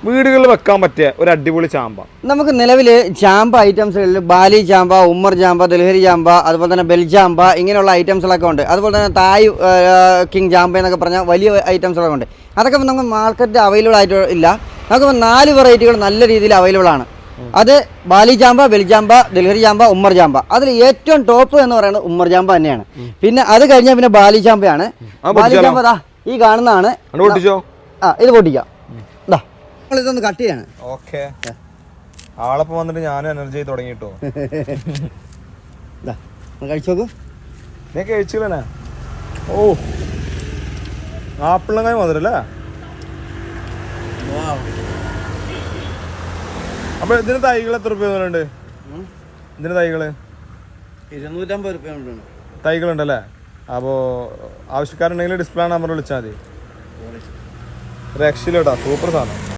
വീടുകളിൽ വെക്കാൻ പറ്റിയ ഒരു അടിപൊളി ചാമ്പ. നമുക്ക് നിലവിൽ ചാമ്പ ഐറ്റംസുകളിൽ ബാലി ചാമ്പ, ഉമ്മർ ചാമ്പ, ദൽഹരി ചാമ്പ, അതുപോലെ തന്നെ ബെൽ ചാമ്പ ഇങ്ങനെയുള്ള ഐറ്റംസുകളൊക്കെ ഉണ്ട്. അതുപോലെ തന്നെ തായ് കിങ് ചാമ്പ എന്നൊക്കെ പറഞ്ഞാൽ വലിയ ഐറ്റംസുകളൊക്കെ ഉണ്ട്. അതൊക്കെ നമുക്ക് മാർക്കറ്റിൽ അവൈലബിൾ ആയിട്ട് ഇല്ല. നമുക്കിപ്പോൾ 4 വെറൈറ്റികൾ നല്ല രീതിയിൽ അവൈലബിൾ ആണ്. അത് ബാലി ചാമ്പ, ബെൽ ചാമ്പ, ദൽഹരി ചാമ്പ, ഉമ്മർ ചാമ്പ. അതിൽ ഏറ്റവും ടോപ്പ് എന്ന് പറയുന്നത് ഉമ്മർ ചാമ്പ തന്നെയാണ്. പിന്നെ അത് കഴിഞ്ഞാൽ പിന്നെ ബാലി ചാമ്പയാണ്. ബാലി ചാമ്പ ഈ കാണുന്നതാണ്. ഇത് പൊട്ടിക്കാം. ഇതൊന്ന് കട്ട് ചെയ്യാണ്. ഓക്കെ, ആളപ്പം വന്നിട്ട് ഞാനും എനർജി തുടങ്ങിട്ടോ. കഴിച്ചു നോക്കൂ. ഞാൻ കഴിച്ചില്ലേ. ഓ, ആപ്പിളങ്ങനെ മധുരല്ലേ. അപ്പൊ ഇതിന് തൈകൾ എത്ര രൂപ ഉണ്ട്? ഇതിന് തൈകള് 250 രൂപ തൈകളുണ്ടല്ലേ. അപ്പോൾ ആവശ്യക്കാരുണ്ടെങ്കിൽ ഡിസ്പ്ലേ നമ്പർ വിളിച്ചാൽ മതി. രക്ഷയിലോട്ടാ, സൂപ്പർ സാധനം.